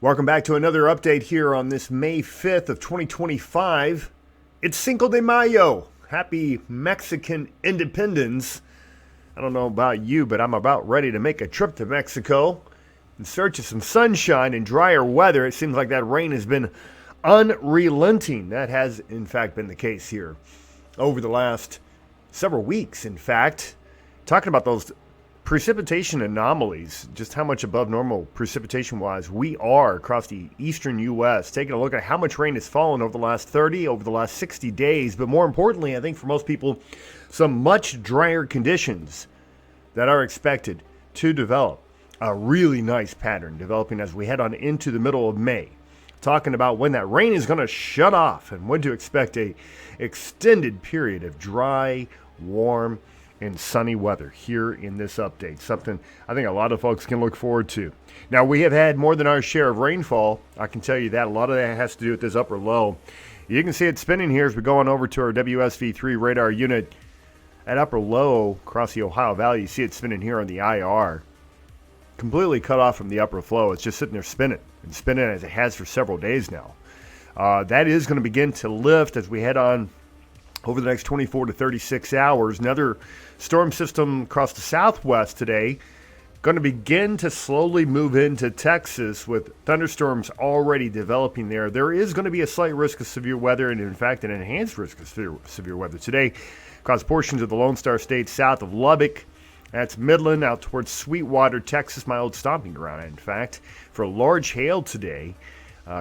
Welcome back to another update here on this May 5th of 2025. It's Cinco de Mayo. Happy Mexican Independence. I don't know about you, but I'm about ready to make a trip to Mexico in search of some sunshine and drier weather. It seems like that rain has been unrelenting. That has, in fact, been the case here over the last several weeks. In fact, talking about those precipitation anomalies, just how much above normal precipitation-wise we are across the eastern U.S., taking a look at how much rain has fallen over the last 30, over the last 60 days, but more importantly, I think for most people, some much drier conditions that are expected to develop. A really nice pattern developing as we head on into the middle of May. Talking about when that rain is going to shut off and when to expect a extended period of dry, warm, and sunny weather here in this update. Something I think a lot of folks can look forward to. Now, we have had more than our share of rainfall. I can tell you that. A lot of that has to do with this upper low. You can see it spinning here as we go on over to our WSV3 radar unit at upper low across the Ohio Valley. You see it spinning here on the IR. Completely cut off from the upper flow. It's just sitting there spinning and spinning as it has for several days now. That is going to begin to lift as we head on over the next 24 to 36 hours. Another storm system across the southwest today going to begin to slowly move into Texas with thunderstorms already developing there. There is going to be a slight risk of severe weather and, in fact, an enhanced risk of severe weather today across portions of the Lone Star State south of Lubbock. That's Midland out towards Sweetwater, Texas, my old stomping ground, in fact, for large hail today.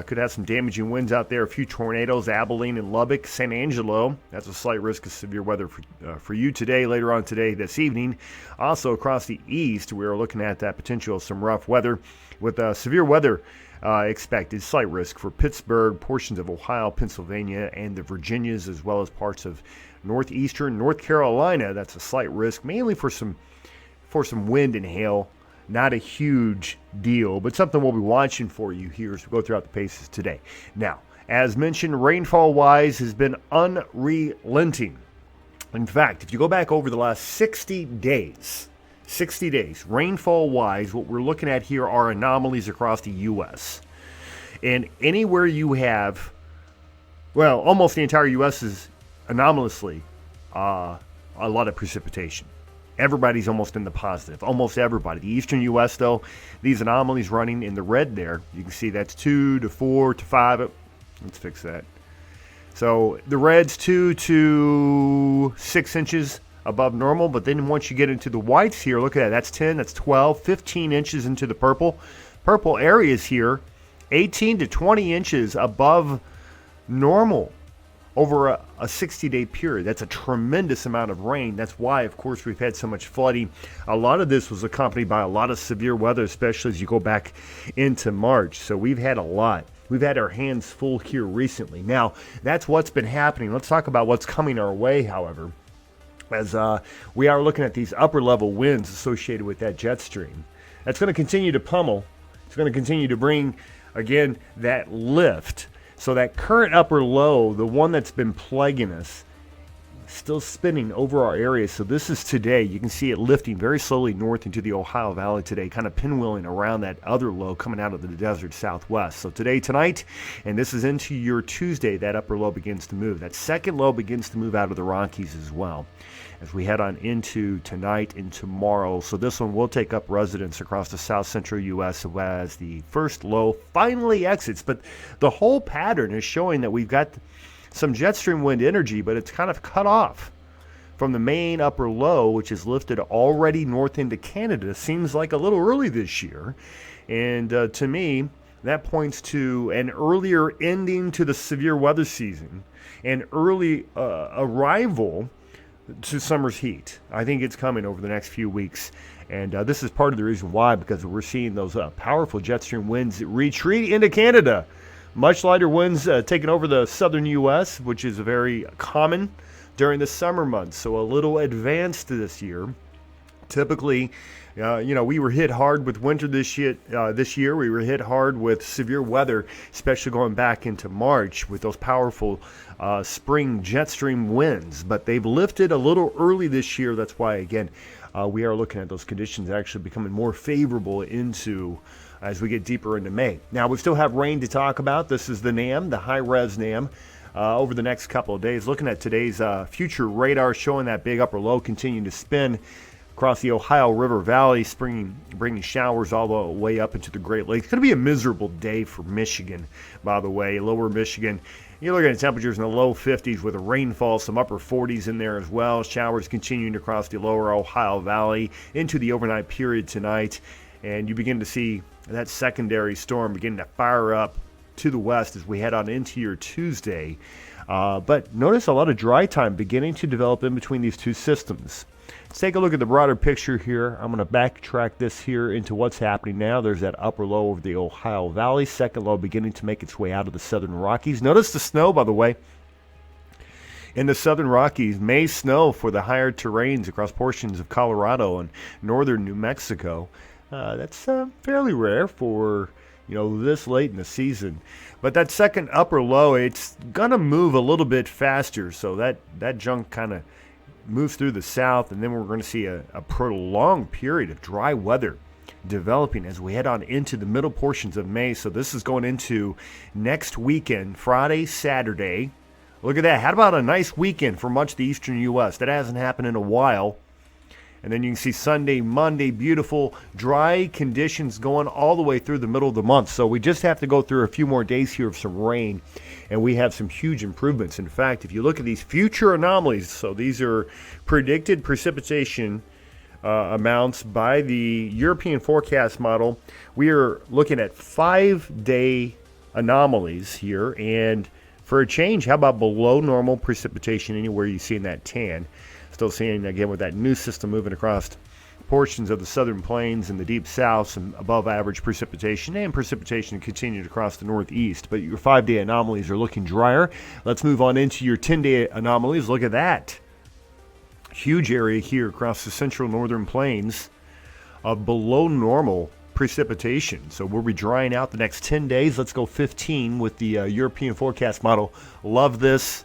Could have some damaging winds out there. A few tornadoes, Abilene and Lubbock, San Angelo. That's a slight risk of severe weather for you today, later on today, this evening. Also across the east, we are looking at that potential of some rough weather with severe weather expected. Slight risk for Pittsburgh, portions of Ohio, Pennsylvania, and the Virginias, as well as parts of northeastern North Carolina. That's a slight risk, mainly for some wind and hail. Not a huge deal, but something we'll be watching for you here as we go throughout the paces today. Now, as mentioned, rainfall-wise has been unrelenting. In fact, if you go back over the last 60 days, rainfall-wise, what we're looking at here are anomalies across the U.S. And anywhere you have, well, almost the entire U.S. is anomalously a lot of precipitation. Everybody's almost in the positive. Almost everybody. The eastern U.S., though, these anomalies running in the red there. You can see that's 2 to 4 to 5. Let's fix that. So the red's 2 to 6 inches above normal. But then once you get into the whites here, look at that. That's 10, that's 12, 15 inches into the purple. Purple areas here, 18 to 20 inches above normal over a 60-day period. That's a tremendous amount of rain. That's why, of course, we've had so much flooding. A lot of this was accompanied by a lot of severe weather, especially as you go back into March. So we've had a lot. We've had our hands full here recently. Now, that's what's been happening. Let's talk about what's coming our way, however, as we are looking at these upper-level winds associated with that jet stream. That's going to continue to pummel. It's going to continue to bring, again, that lift. So that current upper low, the one that's been plaguing us, still spinning over our area. So this is today. You can see it lifting very slowly north into the Ohio Valley today, kind of pinwheeling around that other low coming out of the desert southwest. So today, tonight, and this is into your Tuesday, that upper low begins to move. That second low begins to move out of the Rockies as well as we head on into tonight and tomorrow. So this one will take up residence across the south central U.S. as the first low finally exits. But the whole pattern is showing that we've got some jet stream wind energy, but it's kind of cut off from the main upper low, which is lifted already north into Canada. Seems like a little early this year. And to me, that points to an earlier ending to the severe weather season, an early arrival to summer's heat. I think it's coming over the next few weeks. And this is part of the reason why, because we're seeing those powerful jet stream winds retreat into Canada. Much lighter winds taking over the southern U.S., which is very common during the summer months. So a little advanced this year. Typically, we were hit hard with winter this year. We were hit hard with severe weather, especially going back into March with those powerful spring jet stream winds. But they've lifted a little early this year. That's why, again, we are looking at those conditions actually becoming more favorable into as we get deeper into May. Now, we still have rain to talk about. This is the NAM, the high-res NAM, over the next couple of days. Looking at today's future radar showing that big upper low continuing to spin across the Ohio River Valley, bringing showers all the way up into the Great Lakes. It's going to be a miserable day for Michigan, by the way, lower Michigan. You're looking at temperatures in the low 50s with a rainfall, some upper 40s in there as well. Showers continuing across the lower Ohio Valley into the overnight period tonight. And you begin to see that secondary storm beginning to fire up to the west as we head on into your Tuesday. But notice a lot of dry time beginning to develop in between these two systems. Let's take a look at the broader picture here. I'm going to backtrack this here into what's happening now. There's that upper low over the Ohio Valley. Second low beginning to make its way out of the southern Rockies. Notice the snow, by the way. In the southern Rockies, May snow for the higher terrains across portions of Colorado and northern New Mexico. That's fairly rare for this late in the season. But that second upper low, it's going to move a little bit faster. So that junk kind of moves through the south, and then we're going to see a prolonged period of dry weather developing as we head on into the middle portions of May. So this is going into next weekend, Friday, Saturday. Look at that. How about a nice weekend for much of the eastern U.S.? That hasn't happened in a while. And then you can see Sunday, Monday, beautiful dry conditions going all the way through the middle of the month. So we just have to go through a few more days here of some rain, and we have some huge improvements. In fact, if you look at these future anomalies, so these are predicted precipitation amounts by the European forecast model. We are looking at 5-day anomalies here, and for a change, how about below normal precipitation anywhere you see in that tan? Still seeing, again, with that new system moving across portions of the southern plains and the deep south, some above average precipitation, and precipitation continued across the northeast. But your 5-day anomalies are looking drier. Let's move on into your 10-day anomalies. Look at that. Huge area here across the central northern plains of below normal precipitation. So we'll be drying out the next 10 days. Let's go 15 with the European forecast model. Love this.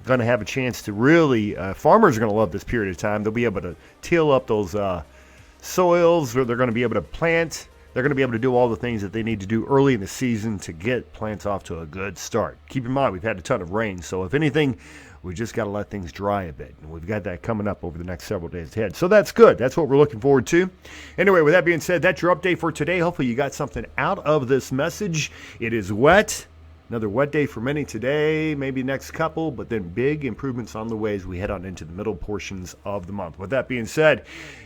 Going to have a chance to really, farmers are going to love this period of time. They'll be able to till up those soils. They're going to be able to plant. They're going to be able to do all the things that they need to do early in the season to get plants off to a good start. Keep in mind, we've had a ton of rain, so if anything, we just got to let things dry a bit. And we've got that coming up over the next several days ahead. So that's good. That's what we're looking forward to. Anyway, with that being said, that's your update for today. Hopefully you got something out of this message. It is wet. Another wet day for many today, maybe next couple, but then big improvements on the way as we head on into the middle portions of the month. With that being said,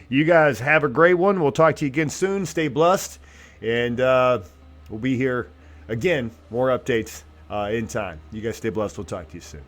you guys have a great one. We'll talk to you again soon. Stay blessed, and we'll be here again. More updates in time. You guys stay blessed. We'll talk to you soon.